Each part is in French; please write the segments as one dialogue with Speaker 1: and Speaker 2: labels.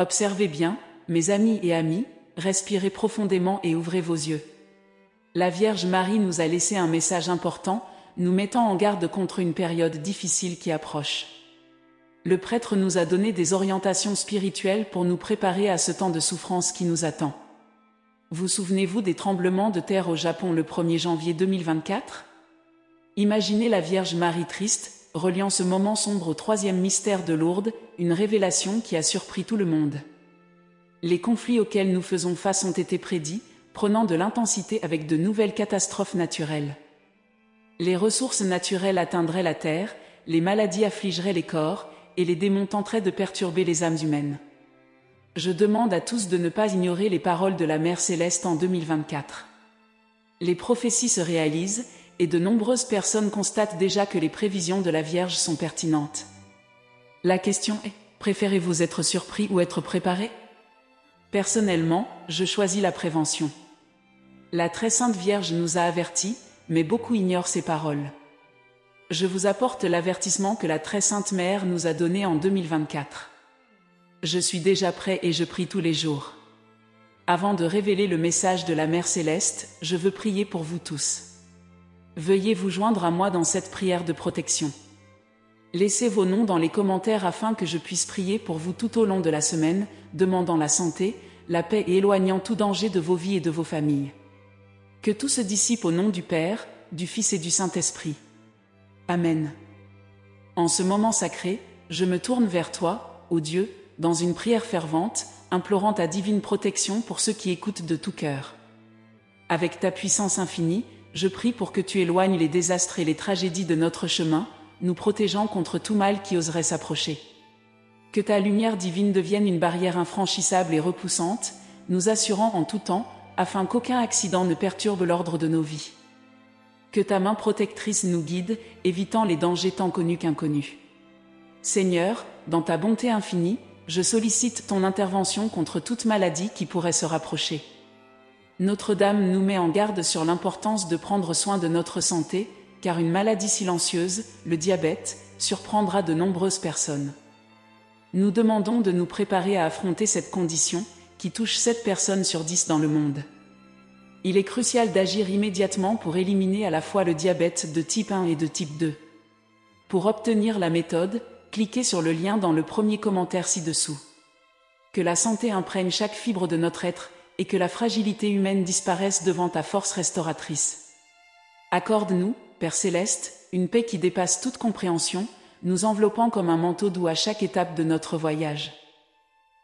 Speaker 1: Observez bien, mes amis et amies, respirez profondément et ouvrez vos yeux. La Vierge Marie nous a laissé un message important, nous mettant en garde contre une période difficile qui approche. Le prêtre nous a donné des orientations spirituelles pour nous préparer à ce temps de souffrance qui nous attend. Vous souvenez-vous des tremblements de terre au Japon le 1er janvier 2024 ? Imaginez la Vierge Marie triste, reliant ce moment sombre au troisième mystère de Lourdes, une révélation qui a surpris tout le monde. Les conflits auxquels nous faisons face ont été prédits, prenant de l'intensité avec de nouvelles catastrophes naturelles. Les ressources naturelles atteindraient la terre, les maladies affligeraient les corps, et les démons tenteraient de perturber les âmes humaines. Je demande à tous de ne pas ignorer les paroles de la Mère Céleste en 2024. Les prophéties se réalisent, et de nombreuses personnes constatent déjà que les prévisions de la Vierge sont pertinentes. La question est, préférez-vous être surpris ou être préparé ? Personnellement, je choisis la prévention. La très sainte Vierge nous a avertis, mais beaucoup ignorent ces paroles. Je vous apporte l'avertissement que la très sainte Mère nous a donné en 2024. Je suis déjà prêt et je prie tous les jours. Avant de révéler le message de la Mère Céleste, je veux prier pour vous tous. Veuillez vous joindre à moi dans cette prière de protection. Laissez vos noms dans les commentaires afin que je puisse prier pour vous tout au long de la semaine, demandant la santé, la paix et éloignant tout danger de vos vies et de vos familles. Que tout se dissipe au nom du Père, du Fils et du Saint-Esprit. Amen. En ce moment sacré, je me tourne vers toi, ô Dieu, dans une prière fervente, implorant ta divine protection pour ceux qui écoutent de tout cœur. Avec ta puissance infinie, je prie pour que tu éloignes les désastres et les tragédies de notre chemin, nous protégeant contre tout mal qui oserait s'approcher. Que ta lumière divine devienne une barrière infranchissable et repoussante, nous assurant en tout temps, afin qu'aucun accident ne perturbe l'ordre de nos vies. Que ta main protectrice nous guide, évitant les dangers tant connus qu'inconnus. Seigneur, dans ta bonté infinie, je sollicite ton intervention contre toute maladie qui pourrait se rapprocher. Notre-Dame nous met en garde sur l'importance de prendre soin de notre santé, car une maladie silencieuse, le diabète, surprendra de nombreuses personnes. Nous demandons de nous préparer à affronter cette condition, qui touche 7 personnes sur 10 dans le monde. Il est crucial d'agir immédiatement pour éliminer à la fois le diabète de type 1 et de type 2. Pour obtenir la méthode, cliquez sur le lien dans le premier commentaire ci-dessous. Que la santé imprègne chaque fibre de notre être, et que la fragilité humaine disparaisse devant ta force restauratrice. Accorde-nous, Père Céleste, une paix qui dépasse toute compréhension, nous enveloppant comme un manteau doux à chaque étape de notre voyage.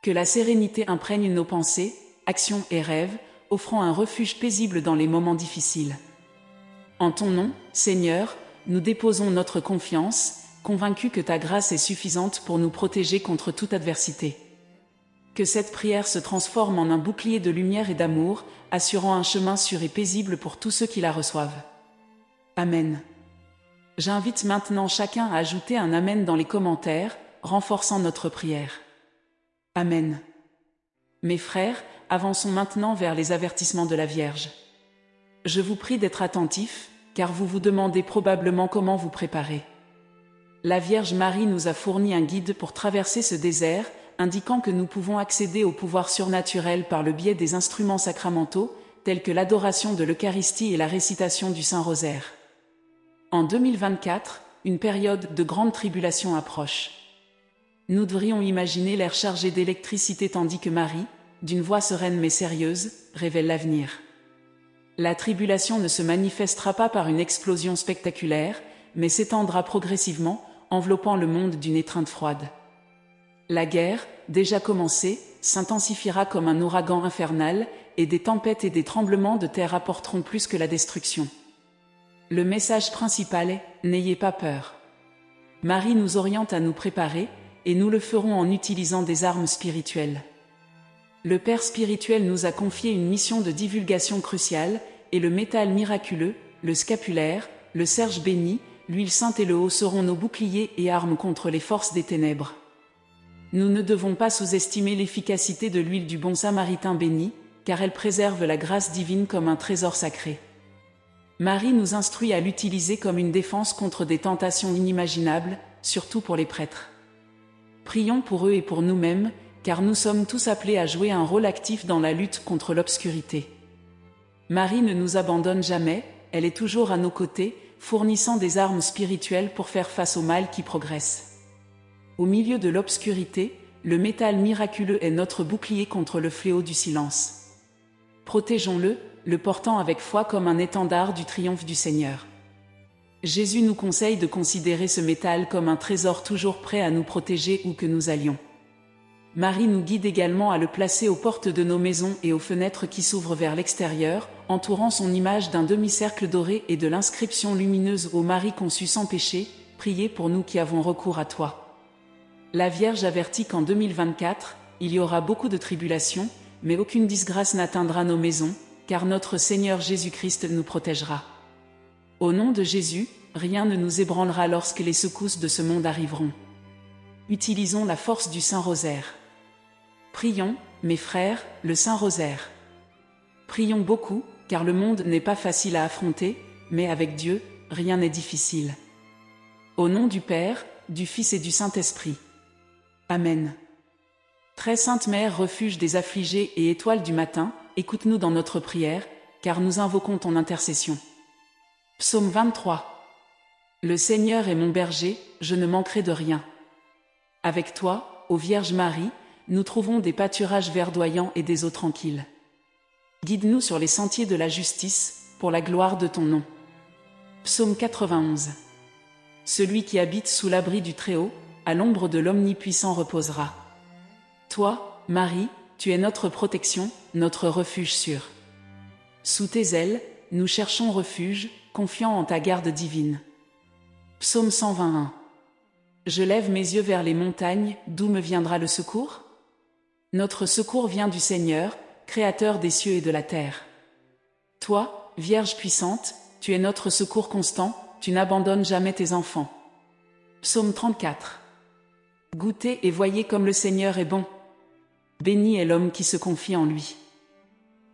Speaker 1: Que la sérénité imprègne nos pensées, actions et rêves, offrant un refuge paisible dans les moments difficiles. En ton nom, Seigneur, nous déposons notre confiance, convaincus que ta grâce est suffisante pour nous protéger contre toute adversité. Que cette prière se transforme en un bouclier de lumière et d'amour, assurant un chemin sûr et paisible pour tous ceux qui la reçoivent. Amen. J'invite maintenant chacun à ajouter un Amen dans les commentaires, renforçant notre prière. Amen. Mes frères, avançons maintenant vers les avertissements de la Vierge. Je vous prie d'être attentifs, car vous vous demandez probablement comment vous préparer. La Vierge Marie nous a fourni un guide pour traverser ce désert, indiquant que nous pouvons accéder au pouvoir surnaturel par le biais des instruments sacramentaux, tels que l'adoration de l'Eucharistie et la récitation du Saint-Rosaire. En 2024, une période de grande tribulation approche. Nous devrions imaginer l'air chargé d'électricité tandis que Marie, d'une voix sereine mais sérieuse, révèle l'avenir. La tribulation ne se manifestera pas par une explosion spectaculaire, mais s'étendra progressivement, enveloppant le monde d'une étreinte froide. La guerre, déjà commencée, s'intensifiera comme un ouragan infernal, et des tempêtes et des tremblements de terre apporteront plus que la destruction. Le message principal est « N'ayez pas peur ». Marie nous oriente à nous préparer, et nous le ferons en utilisant des armes spirituelles. Le Père spirituel nous a confié une mission de divulgation cruciale, et le métal miraculeux, le scapulaire, le serge béni, l'huile sainte et le haut seront nos boucliers et armes contre les forces des ténèbres. Nous ne devons pas sous-estimer l'efficacité de l'huile du bon samaritain béni, car elle préserve la grâce divine comme un trésor sacré. Marie nous instruit à l'utiliser comme une défense contre des tentations inimaginables, surtout pour les prêtres. Prions pour eux et pour nous-mêmes, car nous sommes tous appelés à jouer un rôle actif dans la lutte contre l'obscurité. Marie ne nous abandonne jamais, elle est toujours à nos côtés, fournissant des armes spirituelles pour faire face au mal qui progresse. Au milieu de l'obscurité, le métal miraculeux est notre bouclier contre le fléau du silence. Protégeons-le, le portant avec foi comme un étendard du triomphe du Seigneur. Jésus nous conseille de considérer ce métal comme un trésor toujours prêt à nous protéger où que nous allions. Marie nous guide également à le placer aux portes de nos maisons et aux fenêtres qui s'ouvrent vers l'extérieur, entourant son image d'un demi-cercle doré et de l'inscription lumineuse « Ô Marie conçue sans péché, priez pour nous qui avons recours à toi ». La Vierge avertit qu'en 2024, il y aura beaucoup de tribulations, mais aucune disgrâce n'atteindra nos maisons, car notre Seigneur Jésus-Christ nous protégera. Au nom de Jésus, rien ne nous ébranlera lorsque les secousses de ce monde arriveront. Utilisons la force du Saint-Rosaire. Prions, mes frères, le Saint-Rosaire. Prions beaucoup, car le monde n'est pas facile à affronter, mais avec Dieu, rien n'est difficile. Au nom du Père, du Fils et du Saint-Esprit. Amen. Très Sainte Mère, refuge des affligés et étoile du matin, écoute-nous dans notre prière, car nous invoquons ton intercession. Psaume 23. Le Seigneur est mon berger, je ne manquerai de rien. Avec toi, ô Vierge Marie, nous trouvons des pâturages verdoyants et des eaux tranquilles. Guide-nous sur les sentiers de la justice, pour la gloire de ton nom. Psaume 91. Celui qui habite sous l'abri du Très-Haut, à l'ombre de l'Omnipuissant reposera. Toi, Marie, tu es notre protection, notre refuge sûr. Sous tes ailes, nous cherchons refuge, confiants en ta garde divine. Psaume 121. Je lève mes yeux vers les montagnes, d'où me viendra le secours? Notre secours vient du Seigneur, Créateur des cieux et de la terre. Toi, Vierge puissante, tu es notre secours constant, tu n'abandonnes jamais tes enfants. Psaume 34. Goûtez et voyez comme le Seigneur est bon. Béni est l'homme qui se confie en lui.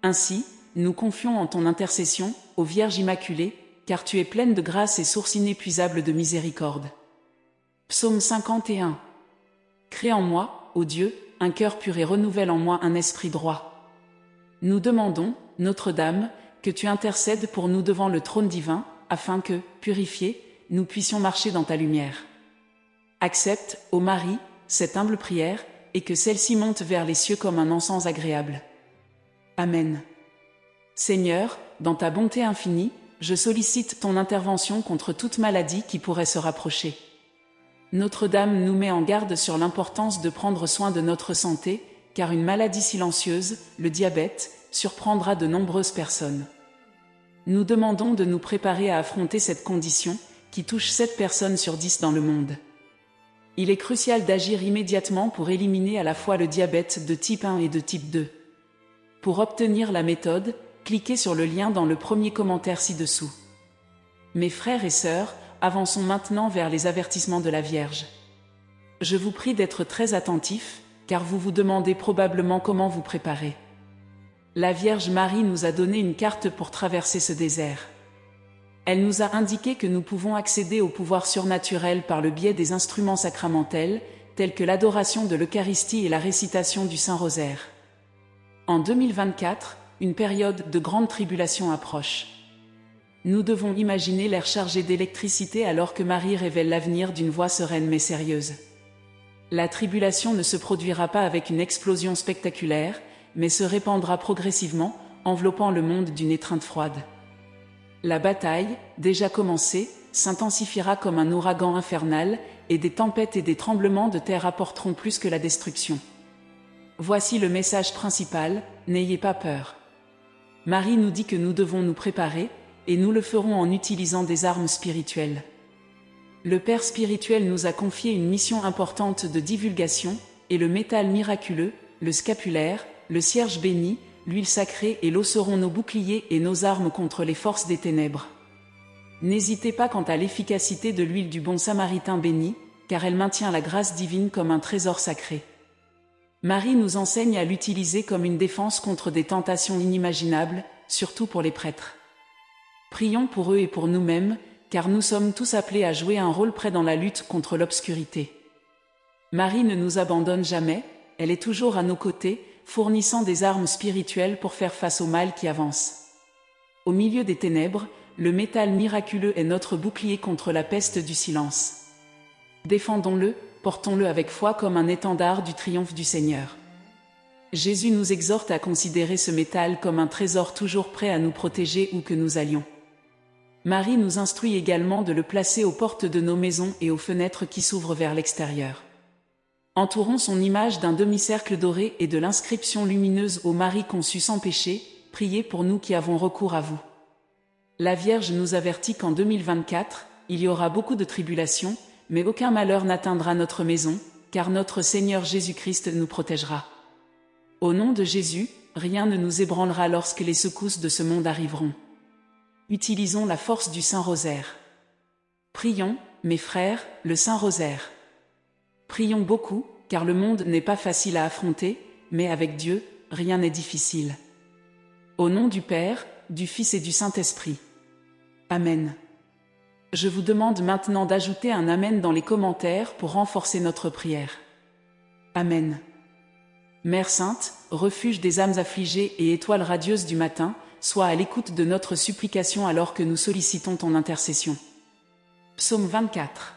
Speaker 1: Ainsi, nous confions en ton intercession, ô Vierge Immaculée, car tu es pleine de grâce et source inépuisable de miséricorde. Psaume 51. Crée en moi, ô Dieu, un cœur pur et renouvelle en moi un esprit droit. Nous demandons, Notre-Dame, que tu intercèdes pour nous devant le trône divin, afin que, purifiés, nous puissions marcher dans ta lumière. Accepte, ô Marie, cette humble prière, et que celle-ci monte vers les cieux comme un encens agréable. Amen. Seigneur, dans ta bonté infinie, je sollicite ton intervention contre toute maladie qui pourrait se rapprocher. Notre-Dame nous met en garde sur l'importance de prendre soin de notre santé, car une maladie silencieuse, le diabète, surprendra de nombreuses personnes. Nous demandons de nous préparer à affronter cette condition, qui touche 7 personnes sur 10 dans le monde. Il est crucial d'agir immédiatement pour éliminer à la fois le diabète de type 1 et de type 2. Pour obtenir la méthode, cliquez sur le lien dans le premier commentaire ci-dessous. Mes frères et sœurs, avançons maintenant vers les avertissements de la Vierge. Je vous prie d'être très attentifs, car vous vous demandez probablement comment vous préparer. La Vierge Marie nous a donné une carte pour traverser ce désert. Elle nous a indiqué que nous pouvons accéder au pouvoir surnaturel par le biais des instruments sacramentels, tels que l'adoration de l'Eucharistie et la récitation du Saint-Rosaire. En 2024, une période de grande tribulation approche. Nous devons imaginer l'air chargé d'électricité alors que Marie révèle l'avenir d'une voix sereine mais sérieuse. La tribulation ne se produira pas avec une explosion spectaculaire, mais se répandra progressivement, enveloppant le monde d'une étreinte froide. La bataille, déjà commencée, s'intensifiera comme un ouragan infernal, et des tempêtes et des tremblements de terre apporteront plus que la destruction. Voici le message principal, n'ayez pas peur. Marie nous dit que nous devons nous préparer, et nous le ferons en utilisant des armes spirituelles. Le Père spirituel nous a confié une mission importante de divulgation, et le métal miraculeux, le scapulaire, le cierge béni, l'huile sacrée et l'eau seront nos boucliers et nos armes contre les forces des ténèbres. N'hésitez pas quant à l'efficacité de l'huile du bon samaritain béni, car elle maintient la grâce divine comme un trésor sacré. Marie nous enseigne à l'utiliser comme une défense contre des tentations inimaginables, surtout pour les prêtres. Prions pour eux et pour nous-mêmes, car nous sommes tous appelés à jouer un rôle près dans la lutte contre l'obscurité. Marie ne nous abandonne jamais, elle est toujours à nos côtés, fournissant des armes spirituelles pour faire face au mal qui avance. Au milieu des ténèbres, le métal miraculeux est notre bouclier contre la peste du silence. Défendons-le, portons-le avec foi comme un étendard du triomphe du Seigneur. Jésus nous exhorte à considérer ce métal comme un trésor toujours prêt à nous protéger où que nous allions. Marie nous instruit également de le placer aux portes de nos maisons et aux fenêtres qui s'ouvrent vers l'extérieur. Entourons son image d'un demi-cercle doré et de l'inscription lumineuse « Ô Marie conçue sans péché, priez pour nous qui avons recours à vous ». La Vierge nous avertit qu'en 2024, il y aura beaucoup de tribulations, mais aucun malheur n'atteindra notre maison, car notre Seigneur Jésus-Christ nous protégera. Au nom de Jésus, rien ne nous ébranlera lorsque les secousses de ce monde arriveront. Utilisons la force du Saint-Rosaire. Prions, mes frères, le Saint-Rosaire. Prions beaucoup, car le monde n'est pas facile à affronter, mais avec Dieu, rien n'est difficile. Au nom du Père, du Fils et du Saint-Esprit. Amen. Je vous demande maintenant d'ajouter un Amen dans les commentaires pour renforcer notre prière. Amen. Mère Sainte, refuge des âmes affligées et étoile radieuse du matin, sois à l'écoute de notre supplication alors que nous sollicitons ton intercession. Psaume 24.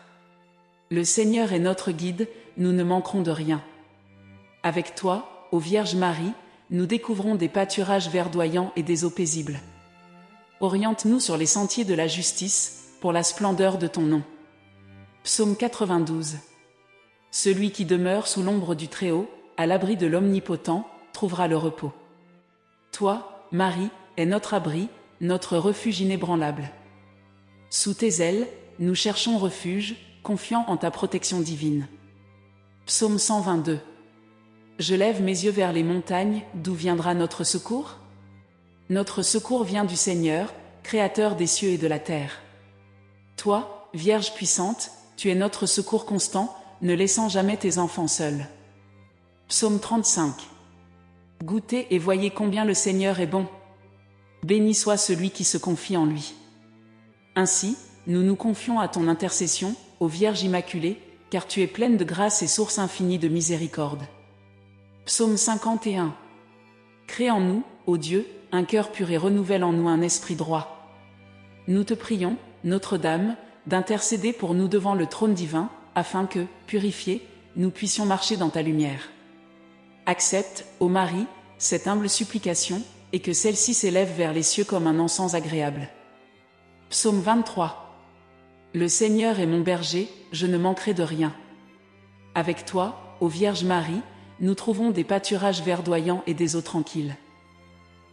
Speaker 1: Le Seigneur est notre guide, nous ne manquerons de rien. Avec toi, ô Vierge Marie, nous découvrons des pâturages verdoyants et des eaux paisibles. Oriente-nous sur les sentiers de la justice, pour la splendeur de ton nom. Psaume 92. Celui qui demeure sous l'ombre du Très-Haut, à l'abri de l'Omnipotent, trouvera le repos. Toi, Marie, es notre abri, notre refuge inébranlable. Sous tes ailes, nous cherchons refuge, confiants en ta protection divine. Psaume 122. Je lève mes yeux vers les montagnes, d'où viendra notre secours? Notre secours vient du Seigneur, Créateur des cieux et de la terre. Toi, Vierge puissante, tu es notre secours constant, ne laissant jamais tes enfants seuls. Psaume 35. Goûtez et voyez combien le Seigneur est bon. Béni soit celui qui se confie en lui. Ainsi, nous nous confions à ton intercession, ô Vierge Immaculée, car tu es pleine de grâce et source infinie de miséricorde. Psaume 51. Crée en nous, ô Dieu, un cœur pur et renouvelle en nous un esprit droit. Nous te prions, Notre-Dame, d'intercéder pour nous devant le trône divin, afin que, purifiés, nous puissions marcher dans ta lumière. Accepte, ô Marie, cette humble supplication, et que celle-ci s'élève vers les cieux comme un encens agréable. Psaume 23. Le Seigneur est mon berger, je ne manquerai de rien. Avec toi, ô Vierge Marie, nous trouvons des pâturages verdoyants et des eaux tranquilles.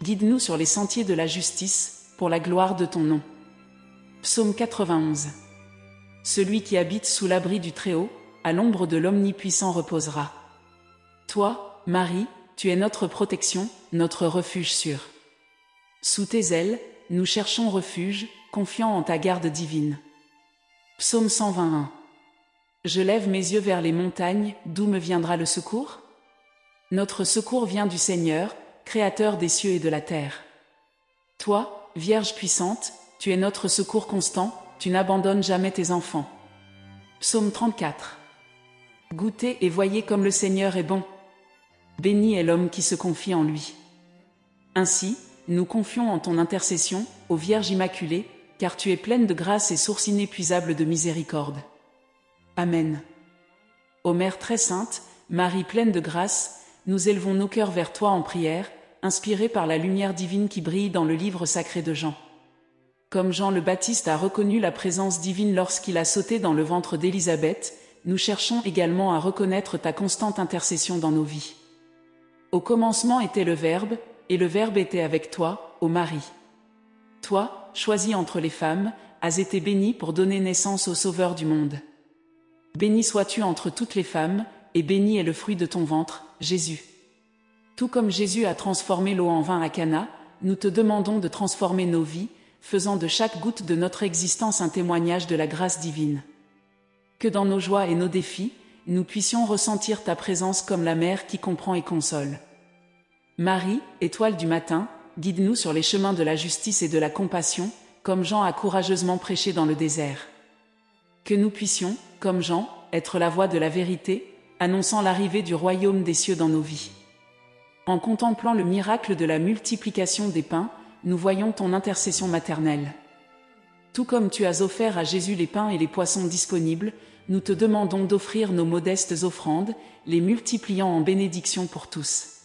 Speaker 1: Guide-nous sur les sentiers de la justice, pour la gloire de ton nom. Psaume 91. Celui qui habite sous l'abri du Très-Haut, à l'ombre de l'Omnipuissant reposera. Toi, Marie, tu es notre protection, notre refuge sûr. Sous tes ailes, nous cherchons refuge, confiants en ta garde divine. Psaume 121. Je lève mes yeux vers les montagnes, d'où me viendra le secours? Notre secours vient du Seigneur, Créateur des cieux et de la terre. Toi, Vierge puissante, tu es notre secours constant, tu n'abandonnes jamais tes enfants. Psaume 34. Goûtez et voyez comme le Seigneur est bon. Béni est l'homme qui se confie en lui. Ainsi, nous confions en ton intercession, ô Vierge Immaculée, car tu es pleine de grâce et source inépuisable de miséricorde. Amen. Ô Mère très sainte, Marie pleine de grâce, nous élevons nos cœurs vers toi en prière, inspirés par la lumière divine qui brille dans le livre sacré de Jean. Comme Jean le Baptiste a reconnu la présence divine lorsqu'il a sauté dans le ventre d'Élisabeth, nous cherchons également à reconnaître ta constante intercession dans nos vies. Au commencement était le Verbe, et le Verbe était avec toi, ô Marie. Toi, choisie entre les femmes, as été bénie pour donner naissance au Sauveur du monde. Bénie sois-tu entre toutes les femmes, et béni est le fruit de ton ventre, Jésus. Tout comme Jésus a transformé l'eau en vin à Cana, nous te demandons de transformer nos vies, faisant de chaque goutte de notre existence un témoignage de la grâce divine. Que dans nos joies et nos défis, nous puissions ressentir ta présence comme la mère qui comprend et console. Marie, étoile du matin, guide-nous sur les chemins de la justice et de la compassion, comme Jean a courageusement prêché dans le désert. Que nous puissions, comme Jean, être la voix de la vérité, annonçant l'arrivée du royaume des cieux dans nos vies. En contemplant le miracle de la multiplication des pains, nous voyons ton intercession maternelle. Tout comme tu as offert à Jésus les pains et les poissons disponibles, nous te demandons d'offrir nos modestes offrandes, les multipliant en bénédiction pour tous.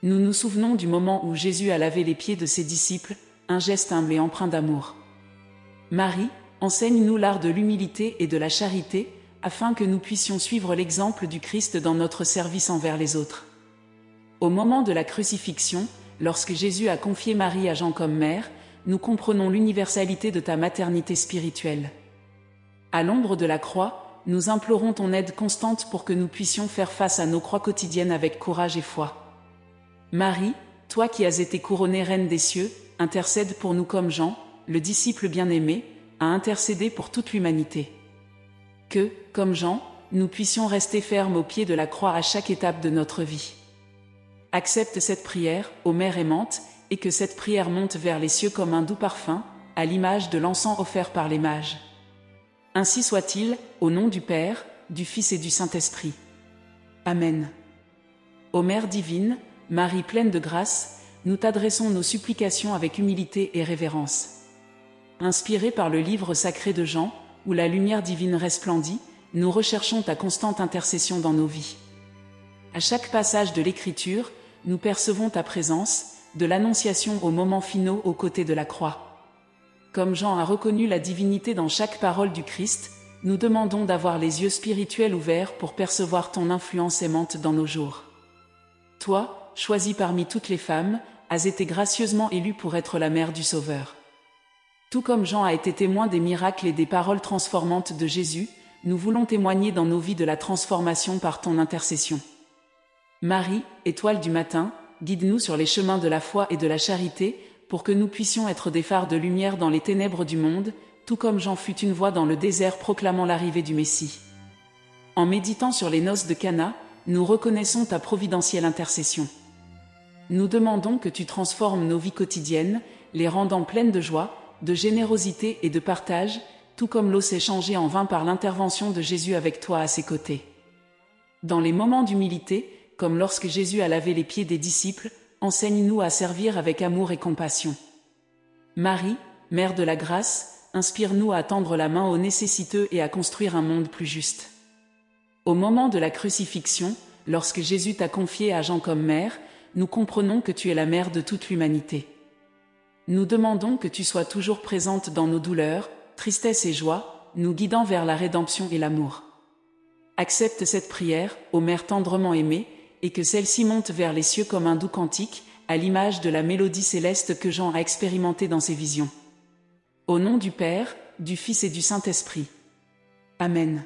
Speaker 1: Nous nous souvenons du moment où Jésus a lavé les pieds de ses disciples, un geste humble et empreint d'amour. Marie, enseigne-nous l'art de l'humilité et de la charité, afin que nous puissions suivre l'exemple du Christ dans notre service envers les autres. Au moment de la crucifixion, lorsque Jésus a confié Marie à Jean comme mère, nous comprenons l'universalité de ta maternité spirituelle. À l'ombre de la croix, nous implorons ton aide constante pour que nous puissions faire face à nos croix quotidiennes avec courage et foi. Marie, toi qui as été couronnée reine des cieux, intercède pour nous comme Jean, le disciple bien-aimé, a intercédé pour toute l'humanité. Que, comme Jean, nous puissions rester fermes au pied de la croix à chaque étape de notre vie. Accepte cette prière, ô Mère aimante, et que cette prière monte vers les cieux comme un doux parfum, à l'image de l'encens offert par les mages. Ainsi soit-il, au nom du Père, du Fils et du Saint-Esprit. Amen. Ô Mère divine, Marie pleine de grâce, nous t'adressons nos supplications avec humilité et révérence. Inspirés par le livre sacré de Jean, où la lumière divine resplendit, nous recherchons ta constante intercession dans nos vies. À chaque passage de l'Écriture, nous percevons ta présence, de l'Annonciation aux moments finaux aux côtés de la croix. Comme Jean a reconnu la divinité dans chaque parole du Christ, nous demandons d'avoir les yeux spirituels ouverts pour percevoir ton influence aimante dans nos jours. Toi, choisie parmi toutes les femmes, as été gracieusement élue pour être la mère du Sauveur. Tout comme Jean a été témoin des miracles et des paroles transformantes de Jésus, nous voulons témoigner dans nos vies de la transformation par ton intercession. Marie, étoile du matin, guide-nous sur les chemins de la foi et de la charité, pour que nous puissions être des phares de lumière dans les ténèbres du monde, tout comme Jean fut une voix dans le désert proclamant l'arrivée du Messie. En méditant sur les noces de Cana, nous reconnaissons ta providentielle intercession. Nous demandons que tu transformes nos vies quotidiennes, les rendant pleines de joie, de générosité et de partage, tout comme l'eau s'est changée en vin par l'intervention de Jésus avec toi à ses côtés. Dans les moments d'humilité, comme lorsque Jésus a lavé les pieds des disciples, enseigne-nous à servir avec amour et compassion. Marie, Mère de la grâce, inspire-nous à tendre la main aux nécessiteux et à construire un monde plus juste. Au moment de la crucifixion, lorsque Jésus t'a confié à Jean comme mère, nous comprenons que tu es la mère de toute l'humanité. Nous demandons que tu sois toujours présente dans nos douleurs, tristesses et joies, nous guidant vers la rédemption et l'amour. Accepte cette prière, ô Mère tendrement aimée, et que celle-ci monte vers les cieux comme un doux cantique, à l'image de la mélodie céleste que Jean a expérimentée dans ses visions. Au nom du Père, du Fils et du Saint-Esprit. Amen.